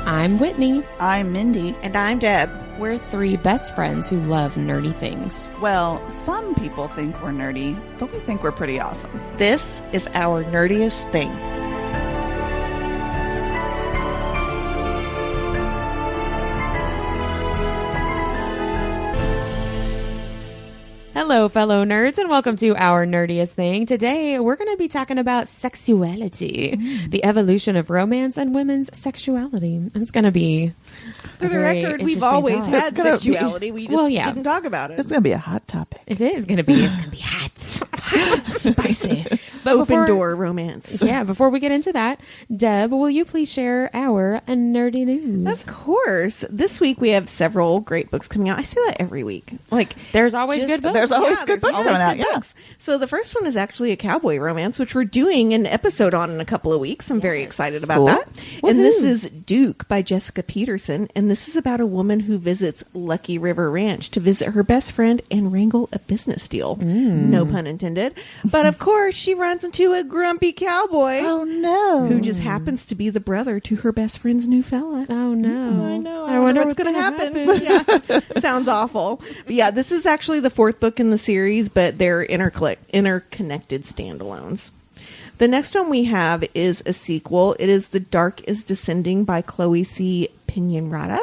I'm Whitney. I'm Mindy. And I'm Deb. We're three best friends who love nerdy things. Well, some people think we're nerdy, but we think we're pretty awesome. This is our Nerdiest Thing. Hello, fellow nerds, and welcome to our Nerdiest Thing. Today, we're going to be talking about sexuality, the evolution of romance and women's sexuality. And it's going to be For the record, we've always had sexuality. We just didn't talk about it. It's going to be a hot topic. It is going to be. It's going to be hot. Spicy. But Open door romance. Yeah, before we get into that, Deb, will you please share our nerdy news? Of course. This week we have several great books coming out. I say that every week. Like, there's always good books. There's always good books coming out. Yeah. So the first one is actually a cowboy romance, which we're doing an episode on in a couple of weeks. I'm very excited about that. Woohoo. And this is Duke by Jessica Peterson. And this is about a woman who visits Lucky River Ranch to visit her best friend and wrangle a business deal. No pun intended. But of course, she runs into a grumpy cowboy. Oh, no. Who just happens to be the brother to her best friend's new fella. Oh, no. I know. I wonder what's going to happen. Yeah. Sounds awful. But yeah, this is actually the fourth book in the series, but they're interconnected standalones. The next one we have is a sequel. It is The Dark is Descending by Chloe C. Peñaranda,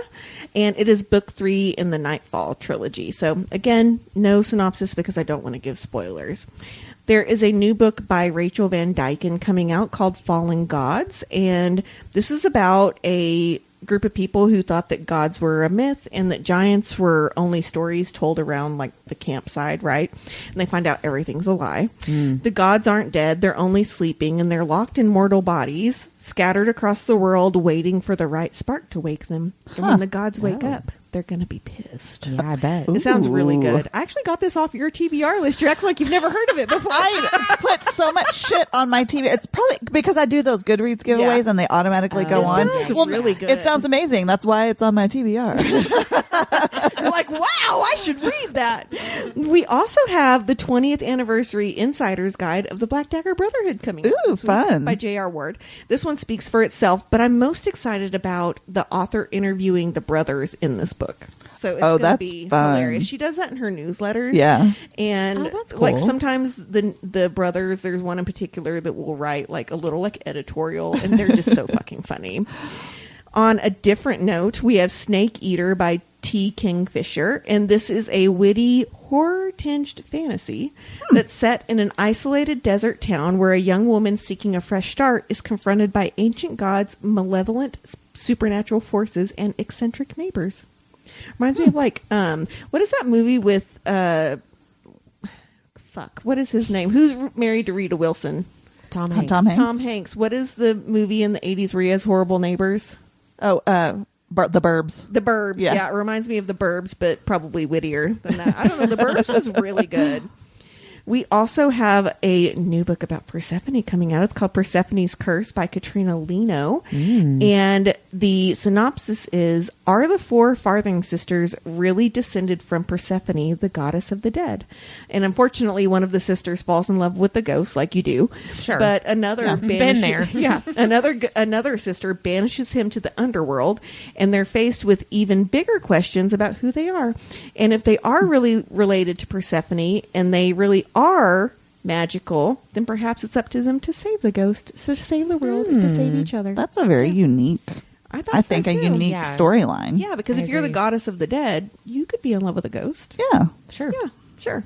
and it is book 3 in the Nytefall trilogy. So again, no synopsis because I don't want to give spoilers. There is a new book by Rachel Van Dyken coming out called Fallen Gods, and this is about a group of people who thought that gods were a myth and that giants were only stories told around like the campsite, right? And they find out everything's a lie. The gods aren't dead, they're only sleeping, and they're locked in mortal bodies, scattered across the world, waiting for the right spark to wake them. And when the gods wake up, they're going to be pissed. Yeah, I bet. It sounds really good. I actually got this off your TBR list. You're acting like you've never heard of it before. I put so much shit on my TV. It's probably because I do those Goodreads giveaways and they automatically go on. It sounds really good. It sounds amazing. That's why it's on my TBR. You're like, wow, I should read that. We also have the 20th anniversary Insider's Guide of the Black Dagger Brotherhood coming out. Ooh, fun. By J.R. Ward. This one speaks for itself, but I'm most excited about the author interviewing the brothers in this book. So it's going to be hilarious. She does that in her newsletters. Yeah. And that's cool. like sometimes the brothers, there's one in particular that will write like a little like editorial, and they're just so fucking funny. On a different note, we have Snake Eater by T. Kingfisher, and this is a witty, horror-tinged fantasy that's set in an isolated desert town where a young woman seeking a fresh start is confronted by ancient gods, malevolent supernatural forces, and eccentric neighbors. Reminds me of like, what is that movie with, what is his name? Who's married to Rita Wilson? Tom Hanks. Tom Hanks. What is the movie in the 80s where he has horrible neighbors? Oh, The Burbs. The Burbs. Yeah, it reminds me of The Burbs, but probably wittier than that. I don't know. The Burbs was really good. We also have a new book about Persephone coming out. It's called Persephone's Curse by Katrina Leno. And the synopsis is, are the 4 Farthing sisters really descended from Persephone, the goddess of the dead? And unfortunately, one of the sisters falls in love with the ghost, like you do. Sure. But another been there. another sister banishes him to the underworld, and they're faced with even bigger questions about who they are. And if they are really related to Persephone, and they really are magical, then perhaps it's up to them to save the ghost, to save the world, and to save each other. That's a very unique, I think a unique storyline. Yeah, because if you're the goddess of the dead, you could be in love with a ghost. Yeah. Sure. Yeah, sure.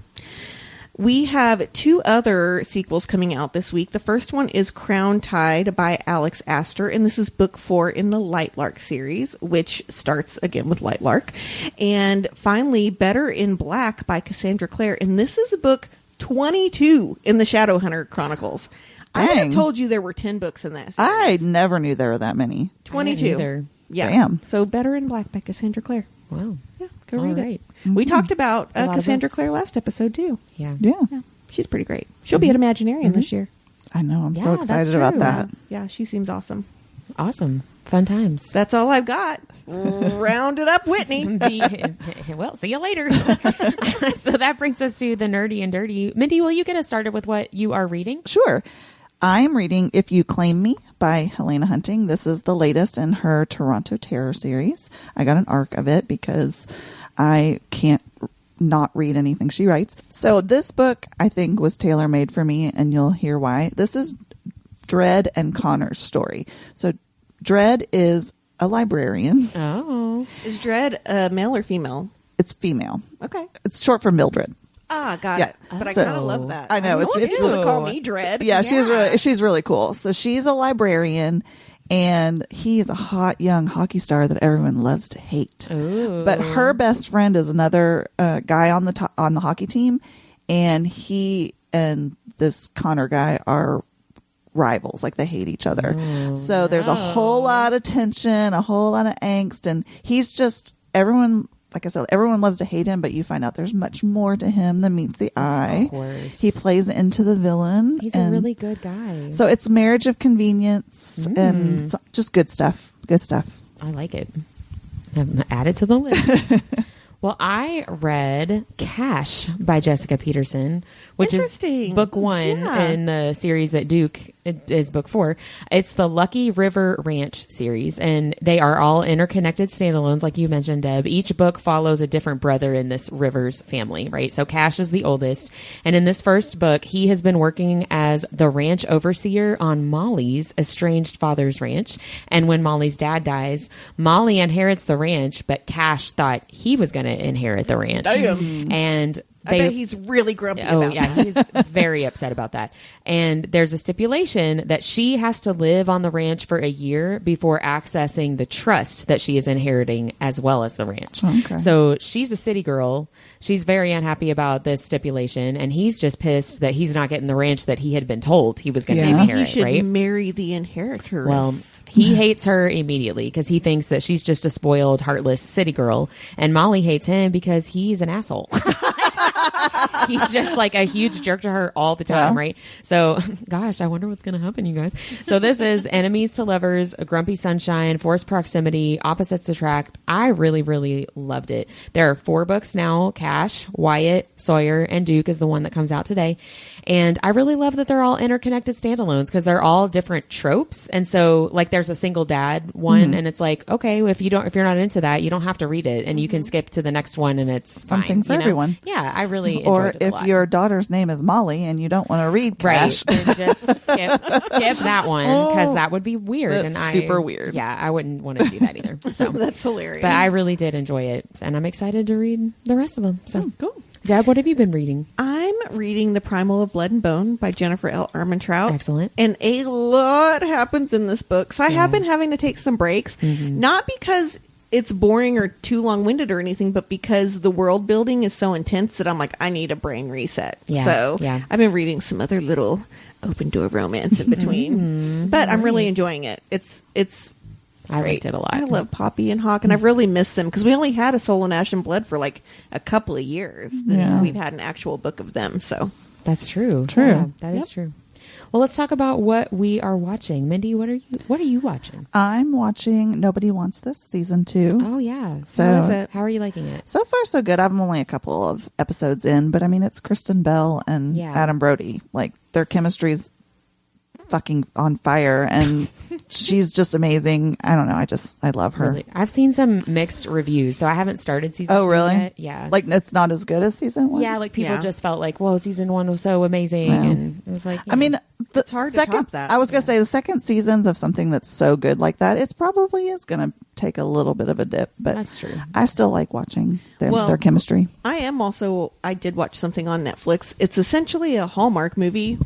We have 2 other sequels coming out this week. The first one is Crowntide by Alex Aster, and this is book 4 in the Lightlark series, which starts again with Lightlark. And finally, Better in Black by Cassandra Clare, and this is book 22 in the Shadowhunter Chronicles. I would have told you there were 10 books in that series. I never knew there were that many. 22. Yeah. Damn. So Better in Black by Cassandra Clare. Wow. Yeah, go read it. Mm-hmm. We talked about a lot of Cassandra books. Clare last episode, too. Yeah. Yeah. She's pretty great. She'll be at Imaginarium this year. I know. I'm so Yeah, that's excited about true. that. Yeah, she seems awesome. Awesome. Fun times. That's all I've got. Round it up, Whitney. Well, see you later. So that brings us to the nerdy and dirty. Mindy, will you get us started with what you are reading? Sure. I'm reading If You Claim Me by Helena Hunting. This is the latest in her Toronto Terror series. I got an arc of it because I can't not read anything she writes. So this book, I think, was tailor-made for me, and you'll hear why. This is Dredd and Connor's story. So Dredd is a librarian. Oh. Is Dredd male or female? It's female. Okay. It's short for Mildred. Ah, got it. But I So- kind of love that. I know, it's cool to cute. call me Dredd. Yeah, she's really cool. So she's a librarian, and he is a hot young hockey star that everyone loves to hate. Ooh. But her best friend is another guy on the hockey team, and he and this Connor guy are rivals. Like, they hate each other. So there's a whole lot of tension, a whole lot of angst, and he's just everyone. Like I said, everyone loves to hate him, but you find out there's much more to him than meets the eye. Of course. He plays into the villain. He's a really good guy. So it's marriage of convenience and just good stuff. Good stuff. I like it. I'm added to the list. Well, I read Cash by Jessica Peterson, which is Interesting. book 1 in the series that Duke is book 4. It's the Lucky River Ranch series, and they are all interconnected standalones, like you mentioned, Deb. Each book follows a different brother in this Rivers family, right? So Cash is the oldest, and in this first book, he has been working as the ranch overseer on Molly's estranged father's ranch, and when Molly's dad dies, Molly inherits the ranch, but Cash thought he was going to inherit the ranch. And I bet he's really grumpy about yeah, that. he's very upset about that. And there's a stipulation that she has to live on the ranch for a year before accessing the trust that she is inheriting as well as the ranch. Okay. So she's a city girl. She's very unhappy about this stipulation, and he's just pissed that he's not getting the ranch that he had been told he was going to Yeah. inherit, He should right? marry the inheritor. Well, he hates her immediately because he thinks that she's just a spoiled, heartless city girl. And Molly hates him because he's an asshole. He's just like a huge jerk to her all the time, Yeah. right? So, gosh, I wonder what's going to happen, you guys. So this is enemies to lovers, a grumpy sunshine, forced proximity, opposites attract. I really, really loved it. There are 4 books now. Cash, Wyatt, Sawyer, and Duke is the one that comes out today. And I really love that they're all interconnected standalones because they're all different tropes. And so, like, there's a single dad one, and it's like, okay, if you're not into that, you don't have to read it, and you can skip to the next one, and it's Something fine, for you know? everyone. Yeah, I really enjoyed Or it a if lot. your daughter's name is Molly and you don't want to read Cash. Right, then just skip that one because that would be weird. That's and super weird. Yeah, I wouldn't want to do that either. So, That's hilarious. but I really did enjoy it, and I'm excited to read the rest of them. So, Cool. Deb, what have you been reading? I'm reading The Primal of Blood and Bone by Jennifer L. Armentrout. Excellent. And a lot happens in this book. So I have been having to take some breaks. Not because it's boring or too long-winded or anything, but because the world building is so intense that I'm like, I need a brain reset. Yeah, So yeah. I've been reading some other little open door romance in between. But I'm really enjoying it. It's I great. liked it a lot. I love Poppy and Hawk, and I've really missed them because we only had a Soul and Ash and Blood for like a couple of years. Then Yeah. we've had an actual book of them. So That's true. True. Yeah, that is Yep. true. Well, let's talk about what we are watching. Mindy, what are you watching? I'm watching Nobody Wants This season 2. Oh yeah. So How is it? How are you liking it? so far so good. I'm only a couple of episodes in, but I mean it's Kristen Bell and Yeah. Adam Brody. Like, their chemistry's fucking on fire, and she's just amazing. I don't know. I love her. Really? I've seen some mixed reviews, so I haven't started season 2 Oh, really? yet. Yeah. Like, it's not as good as season 1. yeah, like people Yeah. just felt like, whoa, season 1 was so amazing. Yeah. And it was like, I mean, the It's hard to second, top that. I was going to say the second seasons of something that's so good like that, it's probably is going to take a little bit of a dip, but That's true. I still like watching Well, their chemistry. I did watch something on Netflix. It's essentially a Hallmark movie,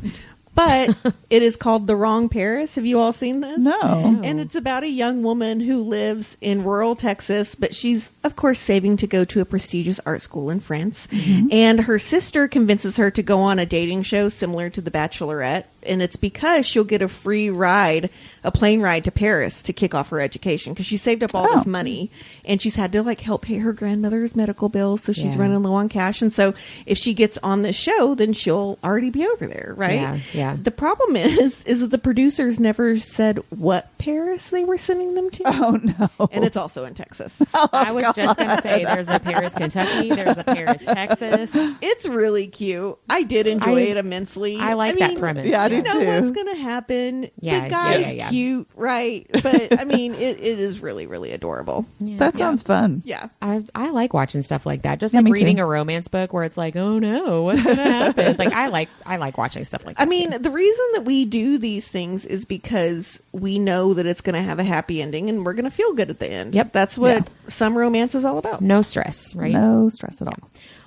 but it is called The Wrong Paris. Have you all seen this? No. And it's about a young woman who lives in rural Texas, but she's, of course, saving to go to a prestigious art school in France. And her sister convinces her to go on a dating show similar to The Bachelorette. And it's because she'll get a free ride, a plane ride to Paris to kick off her education because she saved up all this money and she's had to like help pay her grandmother's medical bills. So she's Yeah. running low on cash. And so if she gets on this show, then she'll already be over there. Right. Yeah, yeah. The problem is that the producers never said what Paris they were sending them to. Oh, no. And it's also in Texas. I was just going to say there's a Paris, Kentucky. There's a Paris, Texas. It's really cute. I did enjoy it immensely. I like that premise. Yeah, you know too. what's going to happen. Yeah, the guy's yeah. cute, right? But I mean, it is really, really adorable. Yeah. That sounds fun. Yeah. I like watching stuff like that. Just Yeah, like me reading too. a romance book where it's like, oh no, what's gonna happen? Like I like watching stuff like that. I mean, the reason that we do these things is because we know that it's going to have a happy ending and we're going to feel good at the end. Yep. That's what some romance is all about. no stress, right? No stress at all.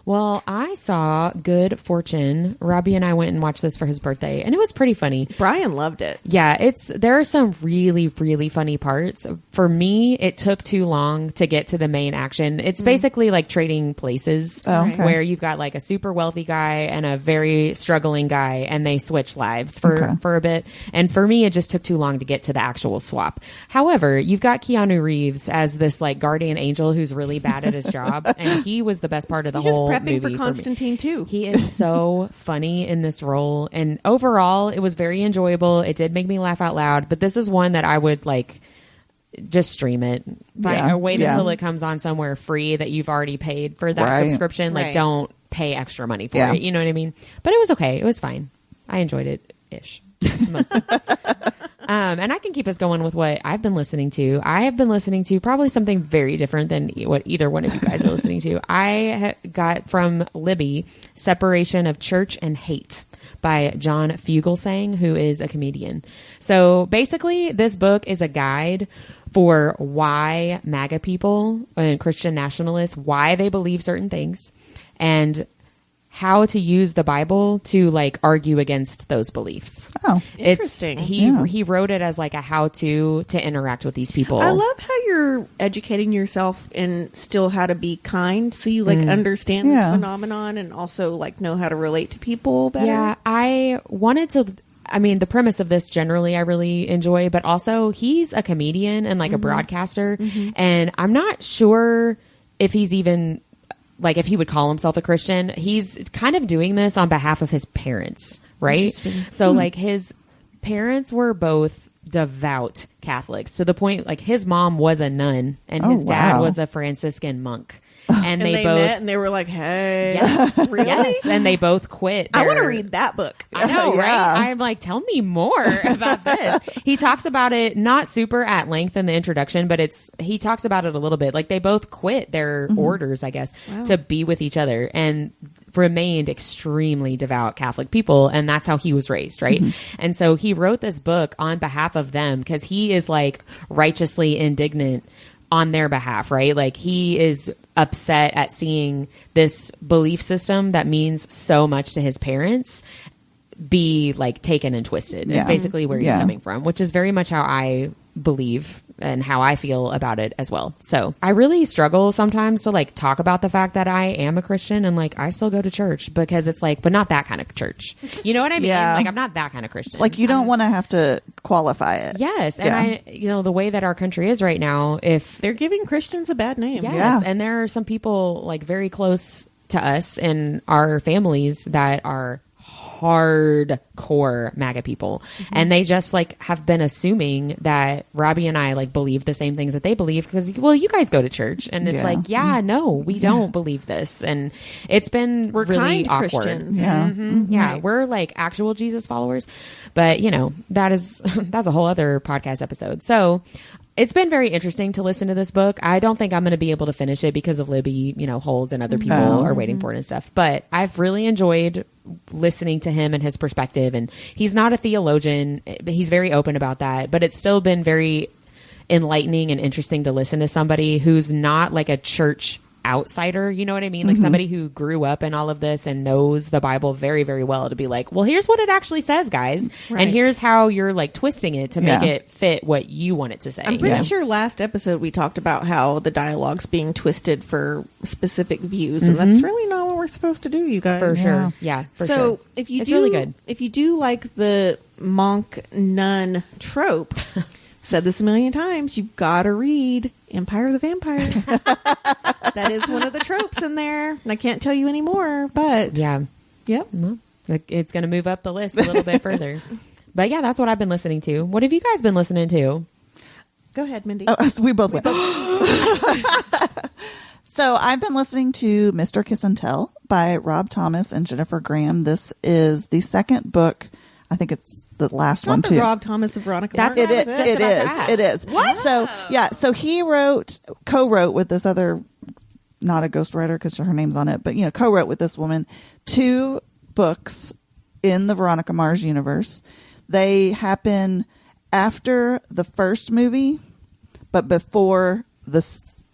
Well, I saw Good Fortune. Robbie and I went and watched this for his birthday, and it was pretty funny. Brian loved it. Yeah, there are some really, really funny parts. For me, it took too long to get to the main action. It's basically like trading places Oh, okay. where you've got like a super wealthy guy and a very struggling guy, and they switch lives for a bit. And for me, it just took too long to get to the actual swap. However, you've got Keanu Reeves as this like guardian angel who's really bad at his job, and he was the best part of the He's just whole prepping for movie Constantine too. He is so funny in this role, and overall it was very enjoyable. It did make me laugh out loud, but this is one that I would like just stream it. Wait until it comes on somewhere free that you've already paid for that subscription. Like, Right. don't pay extra money for it. You know what I mean? But it was okay. It was fine. I enjoyed it ish. Mostly. And I can keep us going with what I've been listening to. I have been listening to probably something very different than what either one of you guys are listening to. I got from Libby Separation of Church and Hate by John Fugelsang, who is a comedian. So basically, this book is a guide for why MAGA people and Christian nationalists, why they believe certain things, and how to use the Bible to like argue against those beliefs. Oh, interesting. He wrote it as like a how to interact with these people. I love how you're educating yourself and still how to be kind, so you like understand this phenomenon and also like know how to relate to people better. Yeah, I wanted to. I mean, the premise of this generally I really enjoy, but also he's a comedian and like a broadcaster, and I'm not sure if he's even like if he would call himself a Christian. He's kind of doing this on behalf of his parents, right? So like his parents were both devout Catholics to the point like his mom was a nun and his dad was a Franciscan monk. And they both met and they were like, "Hey, yes, really?" yes, and they both quit. I want to read that book. I know, Yeah. right? I'm like, tell me more about this. He talks about it not super at length in the introduction, but he talks about it a little bit. Like they both quit their orders, I guess, to be with each other and remained extremely devout Catholic people. And that's how he was raised, right? And so he wrote this book on behalf of them because he is like righteously indignant on their behalf, right? Like he is upset at seeing this belief system that means so much to his parents be like taken and twisted. It's basically where he's coming from, which is very much how I believe and how I feel about it as well. So I really struggle sometimes to like talk about the fact that I am a Christian and like I still go to church because it's like, but not that kind of church. You know what I mean? Yeah. Like I'm not that kind of Christian. Like you don't want to have to qualify it. Yes. And the way that our country is right now, if They're giving Christians a bad name. yes, Yeah. and there are some people like very close to us in our families that are hardcore MAGA people, and they just like have been assuming that Robbie and I like believe the same things that they believe because, well, you guys go to church, and it's like, no, we don't believe this, and it's been We're really kind awkward. Christians. Yeah. Yeah, we're like actual Jesus followers, but that's a whole other podcast episode. So it's been very interesting to listen to this book. I don't think I'm going to be able to finish it because of Libby, holds and other people are waiting for it and stuff. But I've really enjoyed listening to him and his perspective. And he's not a theologian, but he's very open about that. But it's still been very enlightening and interesting to listen to somebody who's not like a church outsider, you know what I mean? Like somebody who grew up in all of this and knows the Bible very, very well to be like, well, here's what it actually says, guys. Right. And here's how you're like twisting it to make it fit what you want it to say. I'm pretty sure last episode we talked about how the dialogue's being twisted for specific views, and that's really not what we're supposed to do, you guys. For sure. Yeah, for so sure. if you It's do, really good. if you do like the monk nun trope, said this a million times, you've got to read Empire of the Vampire. That is one of the tropes in there, and I can't tell you any more. But Yeah. yep. Well, it's going to move up the list a little bit further. But yeah, that's what I've been listening to. What have you guys been listening to? Go ahead, Mindy. Oh, so we both went. So I've been listening to Mr. Kiss and Tell by Rob Thomas and Jennifer Graham. This is the second book I think it's the last Not one the too. Rob Thomas of Veronica That's Mars. It is. just It about to is. ask. It is. What? So yeah. So he co-wrote with this other, not a ghostwriter because her name's on it, but co-wrote with this woman 2 books in the Veronica Mars universe. They happen after the first movie, but before the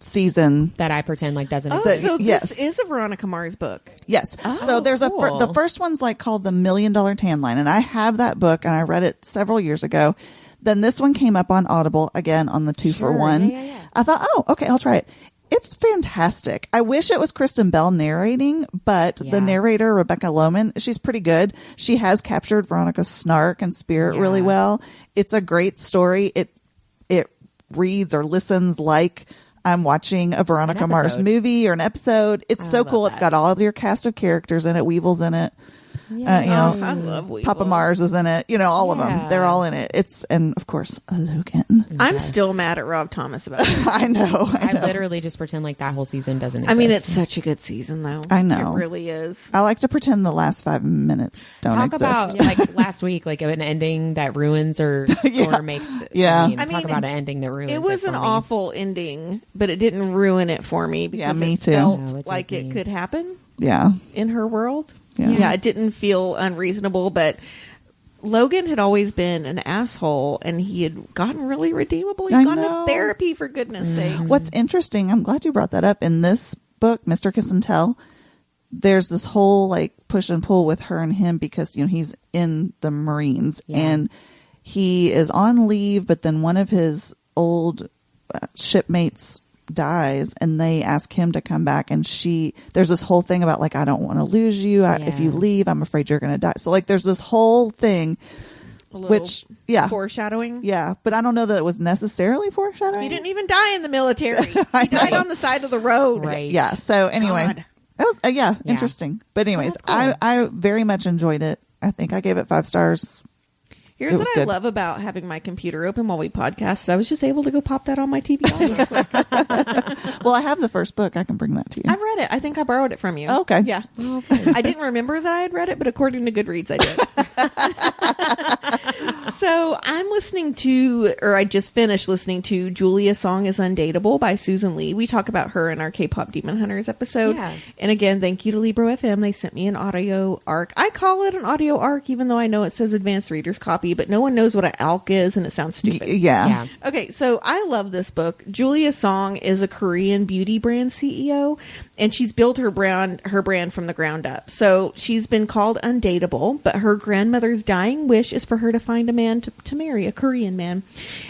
season That I pretend like doesn't Oh, exist. so Yes. this is a Veronica Mars book. Yes. So there's cool. the first one's like called The $1 Million Tan Line, and I have that book and I read it several years ago. Then this one came up on Audible again on the 2 for 1. Yeah. I thought, oh, okay, I'll try it. It's fantastic. I wish it was Kristen Bell narrating, but Yeah. the narrator, Rebecca Lohman, she's pretty good. She has captured Veronica's snark and spirit really Yeah. well. It's a great story. It reads or listens like I'm watching a Veronica Mars episode. movie or an episode. It's so love cool. It's that. got all of your cast of characters in it. Weevil's in it. I love Weevil. Papa Mars is in it. All of Yeah. them. They're all in it. And of course, Logan. I'm Yes. still mad at Rob Thomas about it. I know. I literally just pretend like that whole season doesn't exist. I mean, it's such a good season, though. I know. It really is. I like to pretend the last 5 minutes don't Talk exist. about like last week, like an ending that ruins or makes. Yeah. I mean, I talk mean, about an ending that ruins. It was for an me. awful ending, but it didn't ruin it for me because me it too. felt No, it like did it me. could happen Yeah. in her world. Yeah. It didn't feel unreasonable, but Logan had always been an asshole, and he had gotten really redeemable. He'd I gone know. to therapy, for goodness sake. What's interesting, I'm glad you brought that up. In this book, Mr. Kiss and Tell, there's this whole like push and pull with her and him because, he's in the Marines and he is on leave, but then one of his old shipmates dies and they ask him to come back, and there's this whole thing about like, I don't want to lose you. If you leave, I'm afraid you're going to die. So like there's this whole thing, A little which foreshadowing. yeah, but I don't know that it was necessarily foreshadowing. He didn't even die in the military. He died on the side of the road. Right. Yeah. So anyway, God. that was interesting. But anyways, That's cool. I very much enjoyed it. I think I gave it 5 stars. Here's It what was I good. love about having my computer open while we podcast. I was just able to go pop that on my TBR real quick. Well, I have the first book. I can bring that to you. I've read it. I think I borrowed it from you. Oh, okay. Yeah. I didn't remember that I had read it, but according to Goodreads, I did. So I'm listening to, or I just finished listening to Julia's Song is Undateable by Susan Lee. We talk about her in our K-pop Demon Hunters episode. Yeah. And again, thank you to Libro FM. They sent me an audio arc. I call it an audio arc, even though I know it says advanced reader's copy, but no one knows what an ALC is, and it sounds stupid. Yeah. Okay, so I love this book. Julia Song is a Korean beauty brand CEO, and she's built her brand from the ground up. So she's been called undateable, but her grandmother's dying wish is for her to find a man to marry, a Korean man.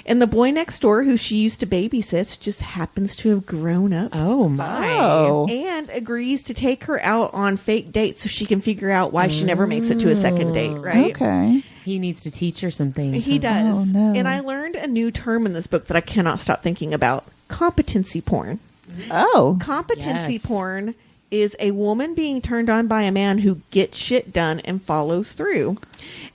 And the boy next door, who she used to babysit, just happens to have grown up. Oh my! Oh. And agrees to take her out on fake dates so she can figure out why she never makes it to a second date, right? Okay. He needs to teach her some things. He does. Oh, no. And I learned a new term in this book that I cannot stop thinking about. Competency porn. Oh. Competency Yes. porn is a woman being turned on by a man who gets shit done and follows through.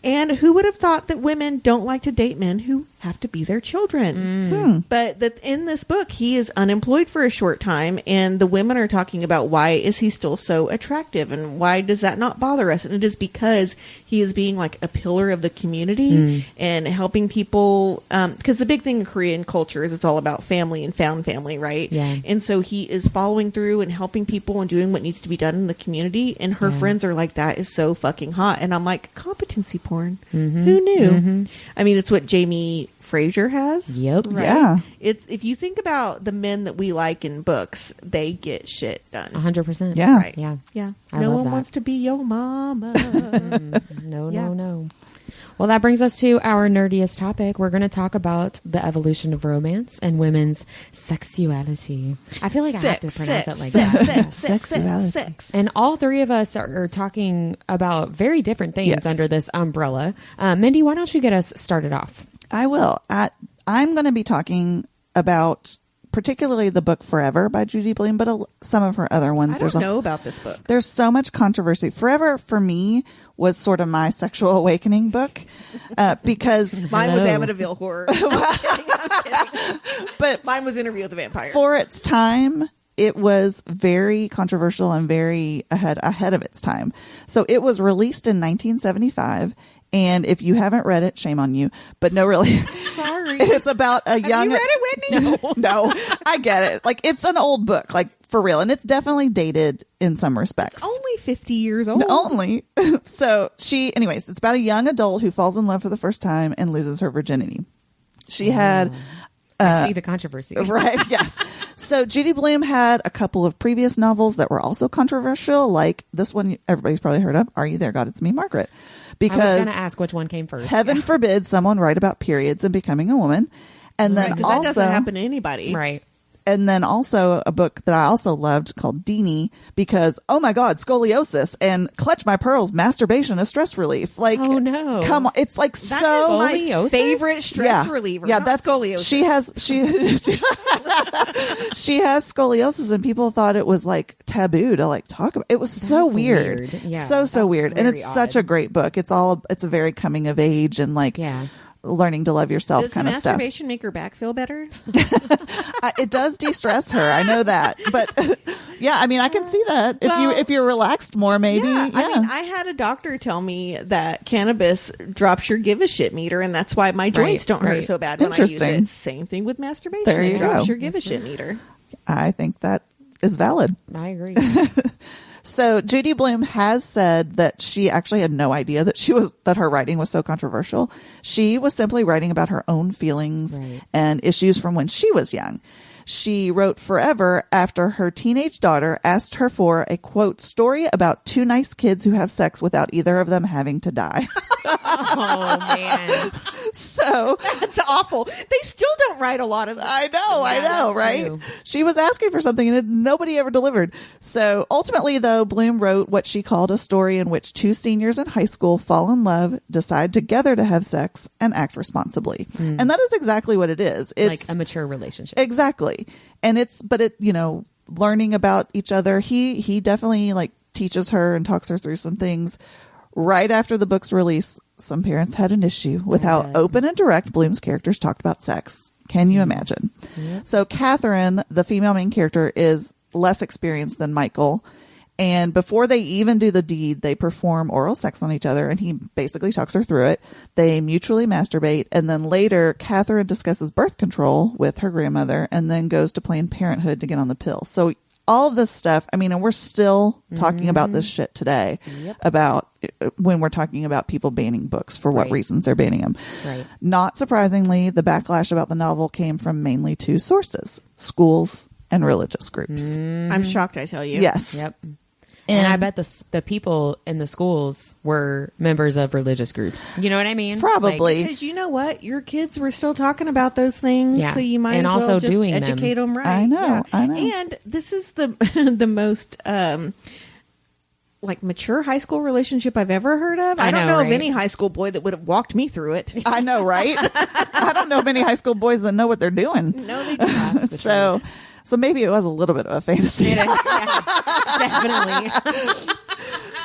And who would have thought that women don't like to date men who have to be their children? But that in this book, he is unemployed for a short time, and the women are talking about why is he still so attractive, and why does that not bother us? And it is because he is being like a pillar of the community and helping people. Because the big thing in Korean culture is it's all about family and found family, right? Yeah. And so he is following through and helping people and doing what needs to be done in the community. And her friends are like, that is so fucking hot. And I'm like, competency porn. Who knew? I mean, it's what Jamie Fraser has. Yep. Right? Yeah. It's if you think about the men that we like in books, they get shit done. 100%. Yeah. Right. Yeah. Yeah. I no love one that. wants to be your mama. No, Yeah. no. Well, that brings us to our nerdiest topic. We're going to talk about the evolution of romance and women's sexuality. I feel like I have to pronounce it like that. Sex. And all three of us are talking about very different things Yes. under this umbrella. Mindy, why don't you get us started off? I will. I'm going to be talking about particularly the book Forever by Judy Blume, but some of her other ones. I don't know about this book. There's so much controversy. Forever, for me, was sort of my sexual awakening book because Mine was Hello. Amityville Horror. I'm kidding. but Mine was Interview with the Vampire. for its time, it was very controversial and very ahead of its time. So it was released in 1975, And if you haven't read it, shame on you. But no, really. Sorry. It's about a young... Have you read it, Whitney? No, I get it. Like, it's an old book, like, for real. And it's definitely dated in some respects. It's only 50 years old. Only. So anyways, it's about a young adult who falls in love for the first time and loses her virginity. She had... I see the controversy. Right, yes. So Judy Blume had a couple of previous novels that were also controversial, like this one everybody's probably heard of, Are You There, God? It's Me, Margaret. Because I was going to ask which one came first. Heaven forbid someone write about periods and becoming a woman. And then Because also, that doesn't happen to anybody. Right. And then also a book that I also loved called Deanie, because, oh my God, scoliosis and clutch my pearls, masturbation is stress relief. Like, Oh, no. Come on. It's like That so. is my Scoliosis? favorite stress reliever. Yeah, not that's scoliosis. She has she has scoliosis, and people thought it was like taboo to like talk about. It was so That's weird. Yeah, so that's weird. And very it's such odd. a great book. It's a very coming of age and like Yeah. learning to love yourself Does the kind of stuff. masturbation make her back feel better? It does de-stress her. I know that. But yeah, I mean, I can see that if you're relaxed more, maybe. Yeah, Yeah. I mean, I had a doctor tell me that cannabis drops your give a shit meter, and that's why my joints don't hurt right. so bad when I use Interesting. it. Same thing with masturbation. There It you drops go. your give a shit meter. I think that is valid. I agree. So Judy Blume has said that she actually had no idea that her writing was so controversial. She was simply writing about her own feelings Right. and issues from when she was young. She wrote forever after her teenage daughter asked her for a, quote, story about two nice kids who have sex without either of them having to die. Oh, man. So That's awful. They still don't write a lot of them. I know, that's right? true. She was asking for something and nobody ever delivered. So ultimately, though, Blume wrote what she called a story in which two seniors in high school fall in love, decide together to have sex, and act responsibly. And that is exactly what it is. It's Like a mature relationship. exactly. And learning about each other. He definitely like teaches her and talks her through some things. Right after the book's release, some parents had an issue with how open and direct Blume's characters talked about sex. Can you imagine? So Catherine, the female main character, is less experienced than Michael. And before they even do the deed, they perform oral sex on each other, and he basically talks her through it. They mutually masturbate, and then later, Catherine discusses birth control with her grandmother, and then goes to Planned Parenthood to get on the pill. So all of this stuff, I mean, and we're still talking about this shit today, about when we're talking about people banning books for what Right. reasons they're banning them. Right. Not surprisingly, the backlash about the novel came from mainly two sources: schools and religious groups. I'm shocked, I tell you. Yes. Yep. And I bet the people in the schools were members of religious groups. You know what I mean? Probably. Because you know what? Your kids were still talking about those things, Yeah. so you might And as well also just doing them. educate them right. I know, Yeah. I know. And this is the the most like mature high school relationship I've ever heard of. I don't know of right? any high school boy that would have walked me through it. I know, right? I don't know many high school boys that know what they're doing. No, they do not. So maybe it was a little bit of a fantasy. It is, yeah, definitely.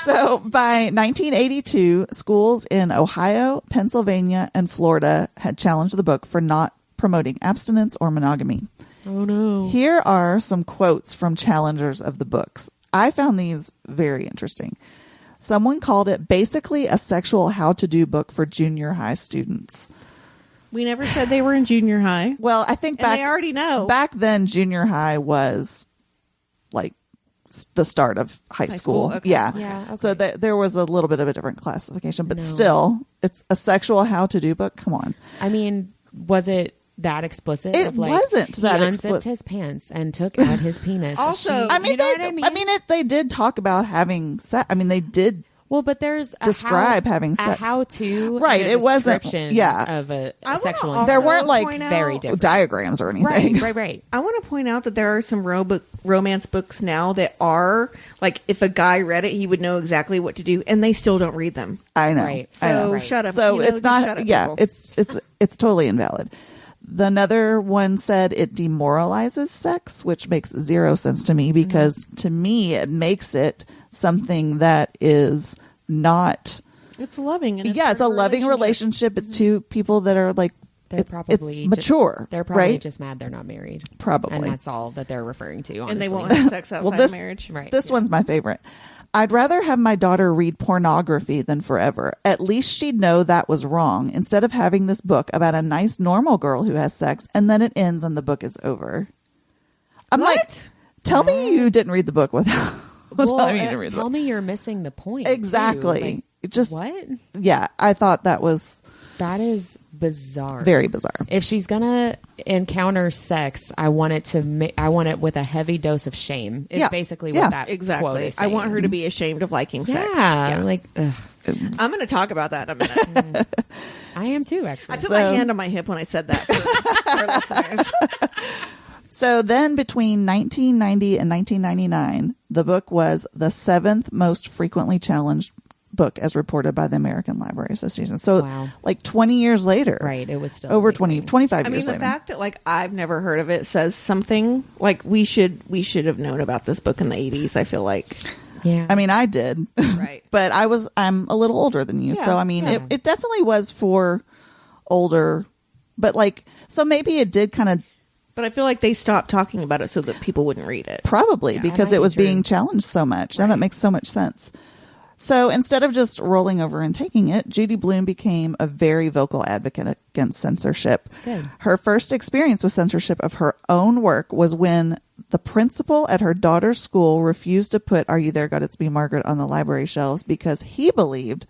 So by 1982, schools in Ohio, Pennsylvania, and Florida had challenged the book for not promoting abstinence or monogamy. Oh, no. Here are some quotes from challengers of the books. I found these very interesting. Someone called it basically a sexual how-to-do book for junior high students. We never said they were in junior high. Well, I think And they already know. Back then, junior high was like the start of high school. school? Okay. Yeah. Yeah, okay. So there was a little bit of a different classification, but No. still, it's a sexual how-to-do book. Come on. I mean, was it that explicit? It of like, wasn't that he unzipped explicit. his pants and took out his penis. Also- I mean, you know what I mean? they did talk about having sex. I mean, they did. Well, but there's a Describe having a sex. how-to, Right, and a it wasn't- description yeah. of a I wanna sexual. also There weren't like point out- very different diagrams or anything. right. I want to point out that there are some romance books now that are like, if a guy read it, he would know exactly what to do, and they still don't read them. I know. Right. I know. So shut up. So You know, it's just not. shut up, Yeah, people. it's totally invalid. Another one said it demoralizes sex, which makes zero sense to me because to me it makes it something that is not. It's loving. And Yeah, it's a loving relationship. It's two people that are like it's mature. They're probably right? just mad they're not married. Probably. And that's all that they're referring to, honestly. And they won't have sex outside of marriage. Right. This one's my favorite. I'd rather have my daughter read pornography than Forever. At least she'd know that was wrong, instead of having this book about a nice, normal girl who has sex, and then it ends and the book is over. I'm What? like, tell me you didn't read the book without telling me you didn't read the tell book. me you're missing the point. Exactly. Too. Like, It just, what? yeah, I thought that was That is bizarre. very bizarre. If she's gonna encounter sex, I want it with a heavy dose of shame. Is Yeah. basically Yeah. what that quote Exactly. is I saying. want her to be ashamed of liking sex. Yeah, like ugh. I'm going to talk about that in a minute. I am too. I Actually, put my hand on my hip when I said that for our listeners. So then between 1990 and 1999, the book was the 7th most frequently challenged book as reported by the American Library Association. So Wow. like 20 years later. right? It was still Over like, 25 I mean, years the later. fact that like I've never heard of it says something. Like we should have known about this book in the 80s. I feel like, Yeah, I mean, I did. right? But I'm a little older than you. Yeah, So, I mean, yeah. it definitely was for older. But like, so maybe it did kind of But I feel like they stopped talking about it so that people wouldn't read it. probably that because might it be was true. being challenged so much. Now that makes so much sense. So instead of just rolling over and taking it, Judy Blume became a very vocal advocate against censorship. Good. Her first experience with censorship of her own work was when the principal at her daughter's school refused to put Are You There, God? It's Me, Margaret on the library shelves because he believed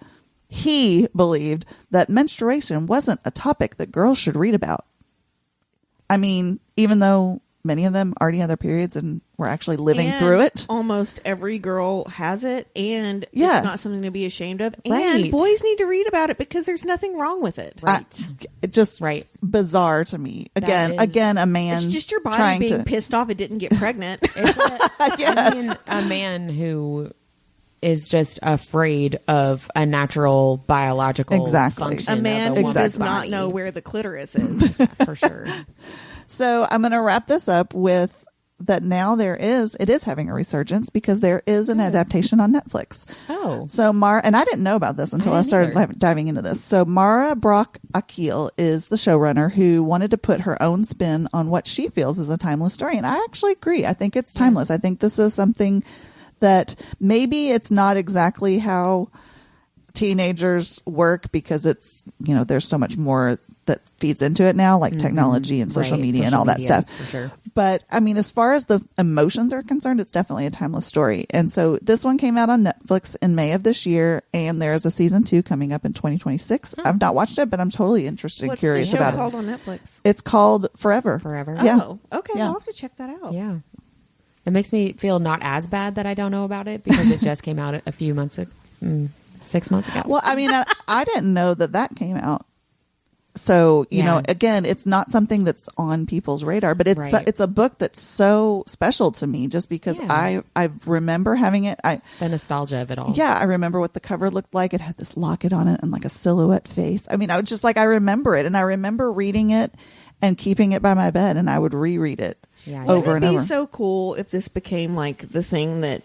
that menstruation wasn't a topic that girls should read about. I mean, even though many of them already had their periods and were actually living And through it. Almost every girl has it, and Yeah. it's not something to be ashamed of. Right. And boys need to read about it because there's nothing wrong with it. It just Right. bizarre to me. Again, That is- a man. It's just your body trying being to, pissed off it didn't get pregnant. It's Yes. I mean, a man who is just afraid of a natural biological Exactly. function. A man of a who woman's does not body. know where the clitoris is. for sure. So I'm going to wrap this up with that. Now it is having a resurgence because there is an adaptation on Netflix. Oh, So and I didn't know about this until I didn't started either. diving into this. So Mara Brock Akil is the showrunner who wanted to put her own spin on what she feels is a timeless story. And I actually agree. I think it's timeless. I think this is something that maybe it's not exactly how teenagers work because it's, there's so much more that feeds into it now, like technology and social Right, media and social all that media, stuff. for sure. But I mean, as far as the emotions are concerned, it's definitely a timeless story. And so this one came out on Netflix in May of this year, and there's a season 2 coming up in 2026. I've not watched it, but I'm totally interested and What's curious the show about called it. on Netflix? It's called Forever. Forever. Yeah. Oh, okay. Yeah. I'll have to check that out. Yeah. It makes me feel not as bad that I don't know about it because it just came out a few months ago, 6 months ago. Well, I mean, I didn't know that came out. So, you know, again, it's not something that's on people's radar, but it's a book that's so special to me just because I remember having it. The nostalgia of it all. Yeah, I remember what the cover looked like. It had this locket on it and like a silhouette face. I mean, I was just like, I remember it, and I remember reading it and keeping it by my bed, and I would reread it over and It'd over. be so cool if this became like the thing that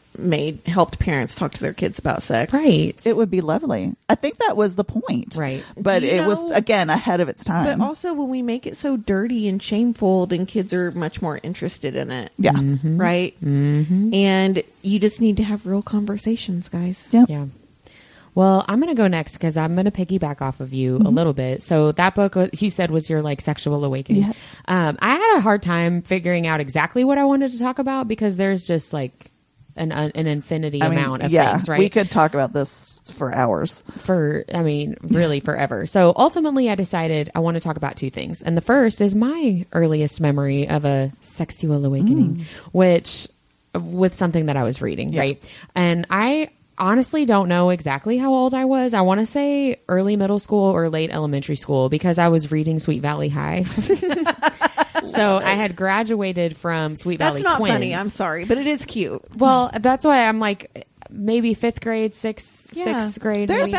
helped parents talk to their kids about sex. Right. It would be lovely. I think that was the point. Right. But Do you it was, know- again, ahead of its time. But also when we make it so dirty and shameful, then kids are much more interested in it. yeah. Right? Mm-hmm. And you just need to have real conversations, guys. Yep. Yeah. Well, I'm going to go next because I'm going to piggyback off of you a little bit. So that book you said was your like sexual awakening. Yes. I had a hard time figuring out exactly what I wanted to talk about because there's just like an infinity amount of things, right? We could talk about this for hours. Really forever. So ultimately I decided I want to talk about two things. And the first is my earliest memory of a sexual awakening, which with something that I was reading, right? And I honestly don't know exactly how old I was. I want to say early middle school or late elementary school because I was reading Sweet Valley High. So I had graduated from Sweet Valley That's not Twins. funny. I'm sorry, but it is cute. Well, that's why I'm like, maybe 5th grade, sixth grade. There's maybe.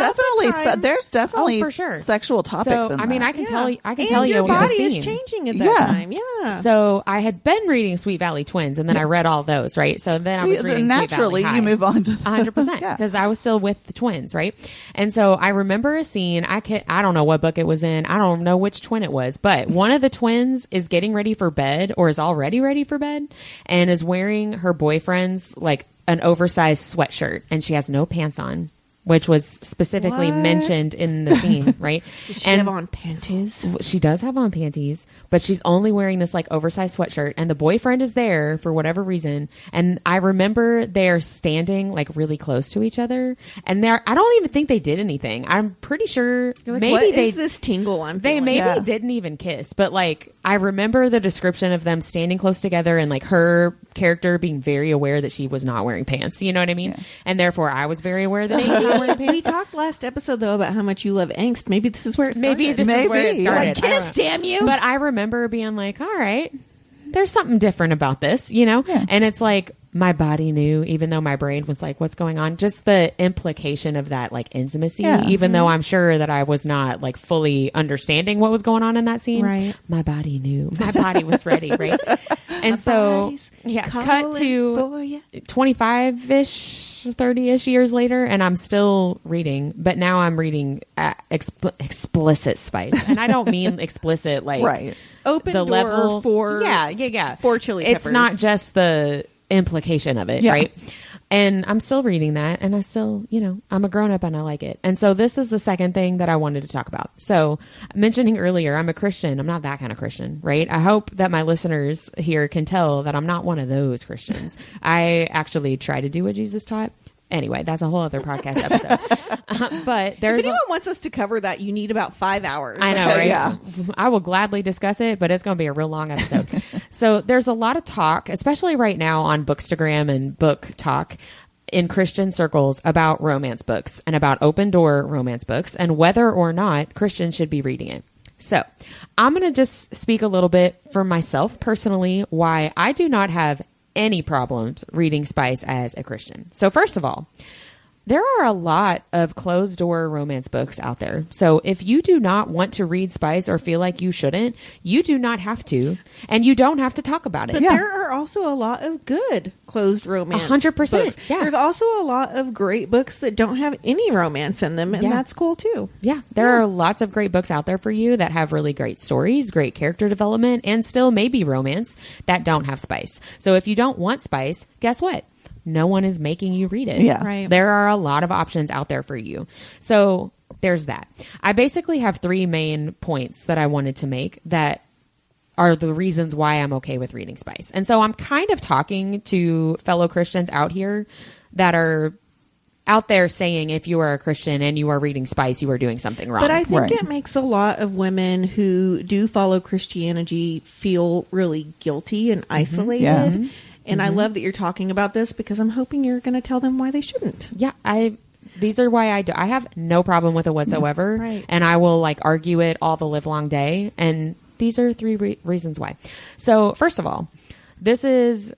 definitely for sure sexual topics. So in I mean, that. I can tell you, and your what body the is scene. changing at that time. Yeah. So I had been reading Sweet Valley Twins, and then I read all those, right? So then I was reading naturally Sweet Valley High. you move on to 100% because I was still with the twins, right? And so I remember a scene. I don't know what book it was in. I don't know which twin it was, but one of the twins is getting ready for bed or is already ready for bed and is wearing her boyfriend's like an oversized sweatshirt, and she has no pants on, which was specifically mentioned in the scene, right? Does she have on panties? She does have on panties, but she's only wearing this like oversized sweatshirt, and the boyfriend is there for whatever reason. And I remember they're standing like really close to each other, and I don't even think they did anything. I'm pretty sure like, maybe what they is this tingle I'm they feeling? maybe didn't even kiss, but like I remember the description of them standing close together and like her character being very aware that she was not wearing pants. You know what I mean? Yeah. And therefore I was very aware that she was not wearing pants. We talked last episode though about how much you love angst. Maybe this is where it started. Maybe this is where it started. Like, kiss, damn you! But I remember being like, all right, there's something different about this, you know? Yeah. And it's like my body knew, even though my brain was like, what's going on? Just the implication of that like intimacy, even though I'm sure that I was not like fully understanding what was going on in that scene. Right. My body knew. My body was ready, right? And so, cut to 25-ish, 30-ish years later, and I'm still reading, but now I'm reading explicit spice. And I don't mean explicit like open the door level for for chili peppers. It's not just the implication of it, right? And I'm still reading that, and I still, I'm a grown up and I like it. And so this is the second thing that I wanted to talk about. So mentioning earlier, I'm a Christian. I'm not that kind of Christian, right? I hope that my listeners here can tell that I'm not one of those Christians. I actually try to do what Jesus taught. Anyway, that's a whole other podcast episode. But there's if anyone wants us to cover that, you need about 5 hours. I know, right? I will gladly discuss it, but it's going to be a real long episode. So there's a lot of talk, especially right now on Bookstagram and Booktok in Christian circles about romance books and about open door romance books and whether or not Christians should be reading it. So I'm going to just speak a little bit for myself personally, why I do not have any problems reading spice as a Christian. So first of all, there are a lot of closed door romance books out there. So if you do not want to read spice or feel like you shouldn't, you do not have to, and you don't have to talk about it. But there are also a lot of good closed romance 100%. books. Yeah. There's also a lot of great books that don't have any romance in them, and that's cool too. Yeah. There are lots of great books out there for you that have really great stories, great character development, and still maybe romance that don't have spice. So if you don't want spice, guess what? No one is making you read it. Yeah. Right. There are a lot of options out there for you. So there's that. I basically have 3 main points that I wanted to make that are the reasons why I'm okay with reading spice. And so I'm kind of talking to fellow Christians out here that are out there saying if you are a Christian and you are reading spice, you are doing something wrong. But I think it makes a lot of women who do follow Christianity feel really guilty and isolated. Yeah. And I love that you're talking about this because I'm hoping you're going to tell them why they shouldn't. Yeah, these are why I have no problem with it whatsoever. Right. And I will like argue it all the live long day. And these are 3 reasons why. So first of all, this is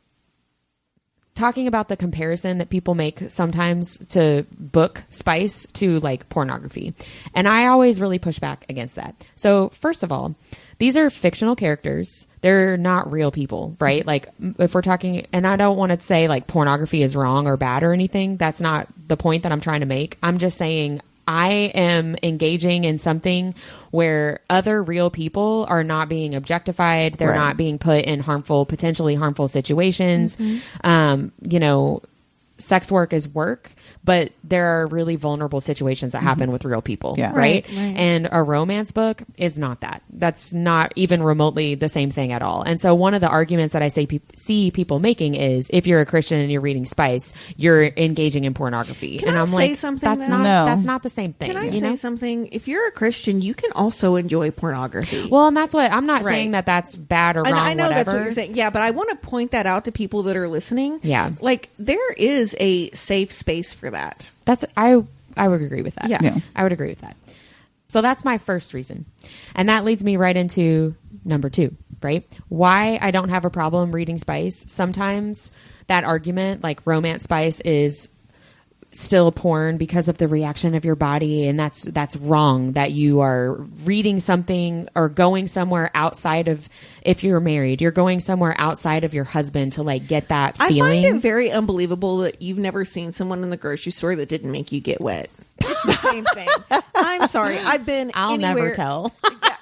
talking about the comparison that people make sometimes to book spice to like pornography. And I always really push back against that. So first of all, these are fictional characters. They're not real people, right? Like if we're talking, and I don't want to say like pornography is wrong or bad or anything. That's not the point that I'm trying to make. I'm just saying I am engaging in something where other real people are not being objectified. They're not being put in potentially harmful situations. Sex work is work, but there are really vulnerable situations that happen with real people, right? And a romance book is not that. That's not even remotely the same thing at all. And so one of the arguments that I see people making is if you're a Christian and you're reading spice, you're engaging in pornography. Can and I I'm say like, something that's not the same thing. Can I say something? If you're a Christian, you can also enjoy pornography. Well, and that's what I'm not saying that that's bad or wrong. I know whatever. that's what you're saying. Yeah, but I want to point that out to people that are listening. Yeah. Like there is a safe space for that. I would agree with that. Yeah. I would agree with that. So that's my first reason. And that leads me right into number 2, right? Why I don't have a problem reading spice. Sometimes that argument, like romance spice, is still porn because of the reaction of your body, and that's wrong. That you are reading something or going somewhere outside of, if you're married, you're going somewhere outside of your husband to like get that feeling. I find it very unbelievable that you've never seen someone in the grocery store that didn't make you get wet. It's the same thing. I'm sorry. I'll never tell.